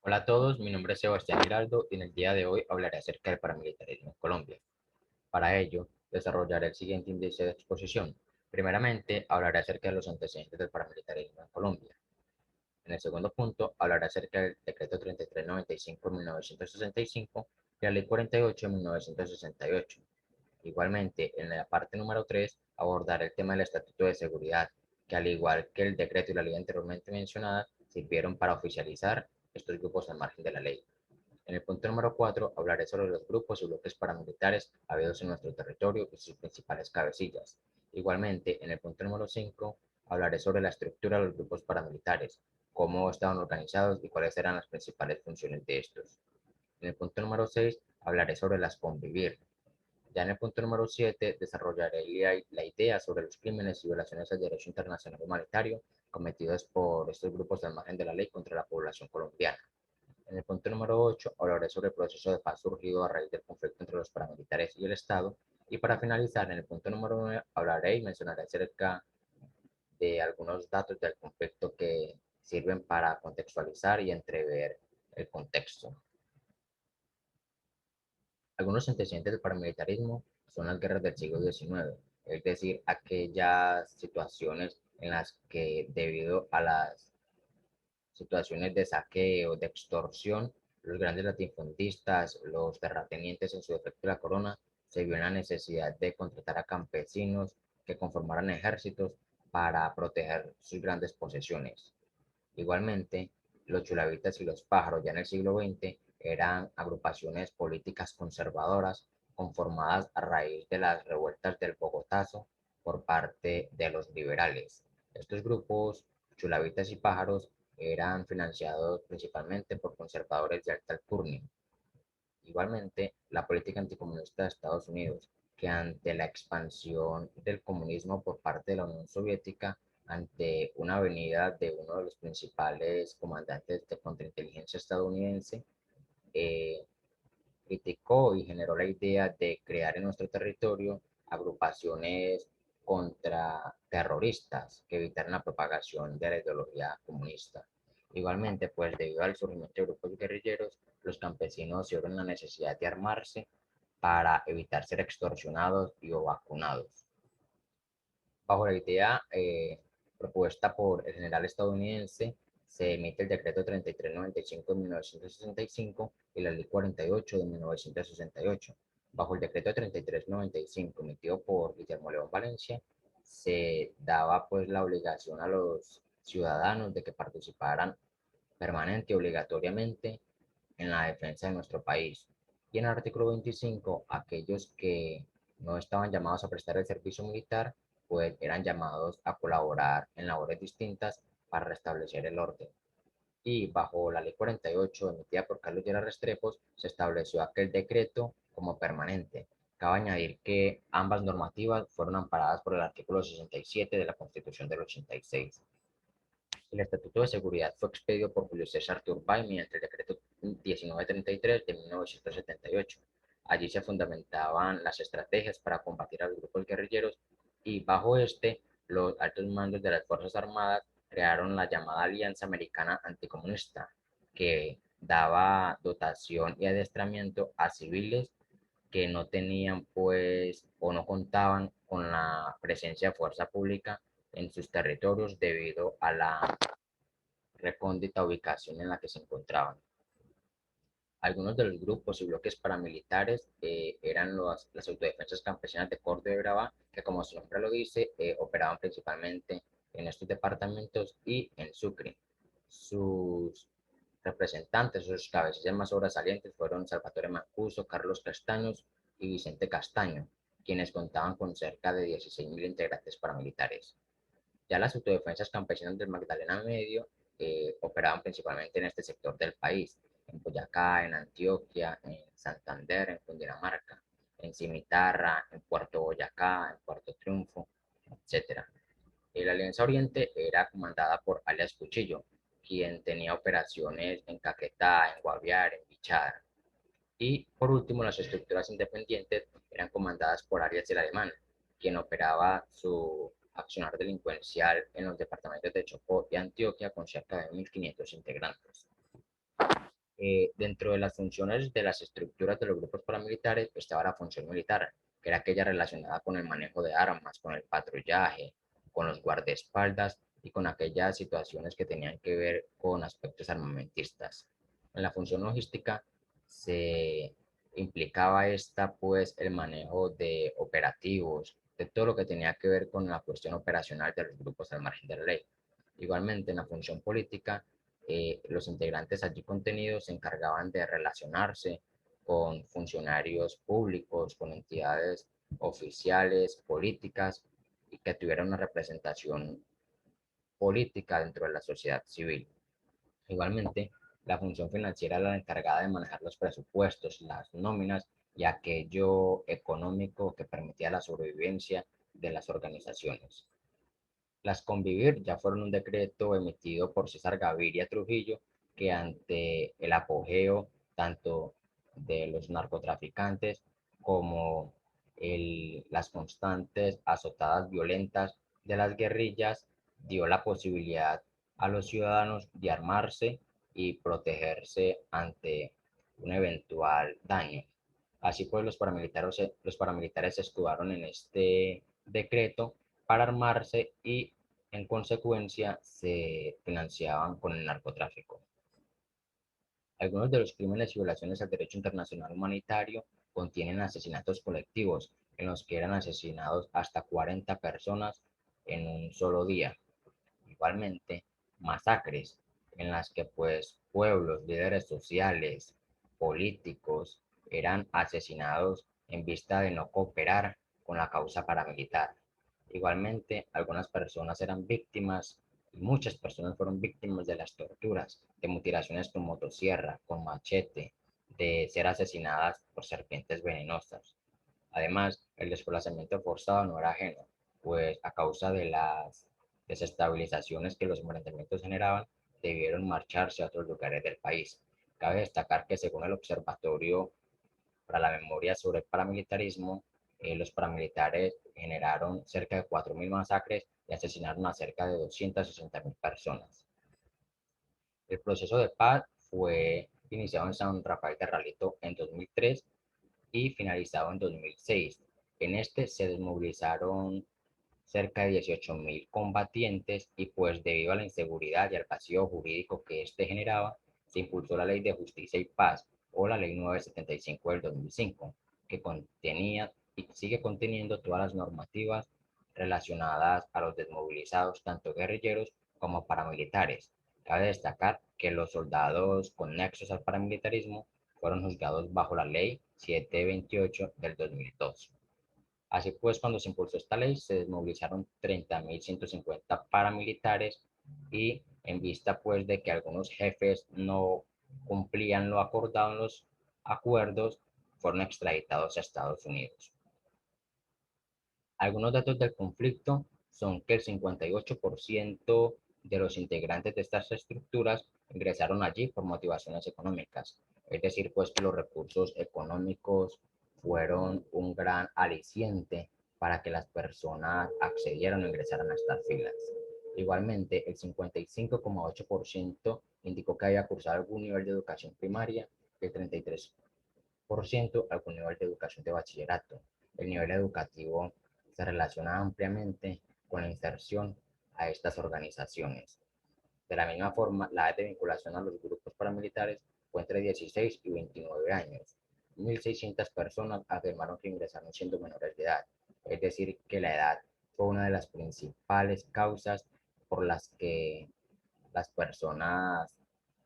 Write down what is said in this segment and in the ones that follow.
Hola a todos, mi nombre es Sebastián Giraldo y en el día de hoy hablaré acerca del paramilitarismo en Colombia. Para ello, desarrollaré el siguiente índice de exposición. Primeramente, hablaré acerca de los antecedentes del paramilitarismo en Colombia. En el segundo punto, hablaré acerca del decreto 3395 de 1965 y la ley 48 de 1968. Igualmente, en la parte número 3, abordaré el tema del Estatuto de Seguridad, que al igual que el decreto y la ley anteriormente mencionada, sirvieron para oficializar estos grupos al margen de la ley. En el punto número 4 hablaré sobre los grupos y bloques paramilitares habidos en nuestro territorio y sus principales cabecillas. Igualmente, en el punto número 5 hablaré sobre la estructura de los grupos paramilitares, cómo estaban organizados y cuáles eran las principales funciones de estos. En el punto número 6 hablaré sobre las convivir. Ya en el punto número 7 desarrollaré la idea sobre los crímenes y violaciones al derecho internacional humanitario cometidos por estos grupos al margen de la ley contra la población colombiana. En el punto número 8 hablaré sobre el proceso de paz surgido a raíz del conflicto entre los paramilitares y el Estado. Y para finalizar, en el punto número 9 hablaré y mencionaré acerca de algunos datos del conflicto que sirven para contextualizar y entrever el contexto. Algunos antecedentes del paramilitarismo son las guerras del siglo XIX, es decir, aquellas situaciones en las que debido a las situaciones de saqueo, de extorsión, los grandes latifundistas, los terratenientes en su defecto la corona, se vio en la necesidad de contratar a campesinos que conformaran ejércitos para proteger sus grandes posesiones. Igualmente, los chulavitas y los pájaros ya en el siglo XX eran agrupaciones políticas conservadoras conformadas a raíz de las revueltas del Bogotazo por parte de los liberales. Estos grupos, chulavitas y pájaros, eran financiados principalmente por conservadores de alta alcurnia. Igualmente, la política anticomunista de Estados Unidos, que ante la expansión del comunismo por parte de la Unión Soviética, ante una venida de uno de los principales comandantes de contrainteligencia estadounidense, eh, criticó y generó la idea de crear en nuestro territorio agrupaciones contraterroristas que evitaran la propagación de la ideología comunista. Igualmente, pues debido al surgimiento de grupos guerrilleros, los campesinos vieron la necesidad de armarse para evitar ser extorsionados y o vacunados. Bajo la idea propuesta por el general estadounidense, se emite el decreto 3395 de 1965 y la ley 48 de 1968. Bajo el decreto 3395 emitido por Guillermo León Valencia, se daba pues la obligación a los ciudadanos de que participaran permanente y obligatoriamente en la defensa de nuestro país. Y en el artículo 25, aquellos que no estaban llamados a prestar el servicio militar, pues eran llamados a colaborar en labores distintas para restablecer el orden. Y bajo la ley 48, emitida por Carlos Lleras Restrepo, se estableció aquel decreto como permanente. Cabe añadir que ambas normativas fueron amparadas por el artículo 67 de la Constitución del 86. El Estatuto de Seguridad fue expedido por Julio César Turbay mediante el decreto 1933 de 1978. Allí se fundamentaban las estrategias para combatir a los grupos guerrilleros y bajo este, los altos mandos de las Fuerzas Armadas crearon la llamada Alianza Americana Anticomunista, que daba dotación y adiestramiento a civiles que no tenían pues o no contaban con la presencia de fuerza pública en sus territorios debido a la recóndita ubicación en la que se encontraban. Algunos de los grupos y bloques paramilitares eran las autodefensas campesinas de Córdoba y Urabá, que como su nombre lo dice, operaban principalmente en estos departamentos y en Sucre. Sus representantes, sus cabecillas más sobresalientes fueron Salvatore Mancuso, Carlos Castaños y Vicente Castaño, quienes contaban con cerca de 16.000 integrantes paramilitares. Ya las autodefensas campesinas del Magdalena Medio operaban principalmente en este sector del país, en Boyacá, en Antioquia, en Santander, en Cundinamarca, en Cimitarra, en Puerto Boyacá, en Puerto Triunfo, etcétera. La Alianza Oriente era comandada por alias Cuchillo, quien tenía operaciones en Caquetá, en Guaviare, en Bichar. Y por último, las estructuras independientes eran comandadas por Arias el Alemán, quien operaba su accionar delincuencial en los departamentos de Chocó y Antioquia con cerca de 1.500 integrantes. Dentro de las funciones de las estructuras de los grupos paramilitares estaba la función militar, que era aquella relacionada con el manejo de armas, con el patrullaje, con los guardaespaldas y con aquellas situaciones que tenían que ver con aspectos armamentistas. En la función logística se implicaba esta, pues, el manejo de operativos, de todo lo que tenía que ver con la cuestión operacional de los grupos al margen de la ley. Igualmente, en la función política, los integrantes allí contenidos se encargaban de relacionarse con funcionarios públicos, con entidades oficiales, políticas, y que tuvieran una representación política dentro de la sociedad civil. Igualmente, la función financiera era la encargada de manejar los presupuestos, las nóminas y aquello económico que permitía la sobrevivencia de las organizaciones. Las Convivir ya fueron un decreto emitido por César Gaviria Trujillo, que ante el apogeo tanto de los narcotraficantes como las constantes azotadas violentas de las guerrillas, dio la posibilidad a los ciudadanos de armarse y protegerse ante un eventual daño. Así pues, los paramilitares se escudaron en este decreto para armarse y en consecuencia se financiaban con el narcotráfico. Algunos de los crímenes y violaciones al derecho internacional humanitario contienen asesinatos colectivos en los que eran asesinados hasta 40 personas en un solo día. Igualmente, masacres en las que pues pueblos, líderes sociales, políticos eran asesinados en vista de no cooperar con la causa paramilitar. Igualmente, algunas personas eran víctimas y muchas personas fueron víctimas de las torturas, de mutilaciones con motosierra, con machete, de ser asesinadas por serpientes venenosas. Además, el desplazamiento forzado no era ajeno, pues a causa de las desestabilizaciones que los enfrentamientos generaban, debieron marcharse a otros lugares del país. Cabe destacar que según el Observatorio para la Memoria sobre el Paramilitarismo, los paramilitares generaron cerca de 4.000 masacres y asesinaron a cerca de 260.000 personas. El proceso de paz fue iniciado en San Rafael de Ralito en 2003 y finalizado en 2006. En este se desmovilizaron cerca de 18.000 combatientes y pues debido a la inseguridad y al vacío jurídico que este generaba, se impulsó la Ley de Justicia y Paz o la Ley 975 del 2005, que contenía y sigue conteniendo todas las normativas relacionadas a los desmovilizados, tanto guerrilleros como paramilitares. Cabe destacar que los soldados con nexos al paramilitarismo fueron juzgados bajo la Ley 728 del 2002. Así pues, cuando se impulsó esta ley, se desmovilizaron 30.150 paramilitares y en vista pues de que algunos jefes no cumplían lo acordado en los acuerdos, fueron extraditados a Estados Unidos. Algunos datos del conflicto son que el 58% de los integrantes de estas estructuras ingresaron allí por motivaciones económicas. Es decir, pues que los recursos económicos fueron un gran aliciente para que las personas accedieran o ingresaran a estas filas. Igualmente, el 55,8% indicó que había cursado algún nivel de educación primaria, el 33% algún nivel de educación de bachillerato. El nivel educativo se relaciona ampliamente con la inserción a estas organizaciones. De la misma forma, la edad de vinculación a los grupos paramilitares fue entre 16 y 29 años. 1.600 personas afirmaron que ingresaron siendo menores de edad, es decir, que la edad fue una de las principales causas por las que las personas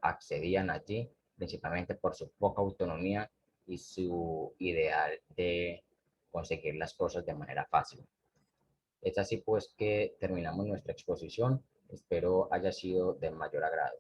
accedían allí, principalmente por su poca autonomía y su ideal de conseguir las cosas de manera fácil. Es así pues que terminamos nuestra exposición. Espero haya sido de mayor agrado.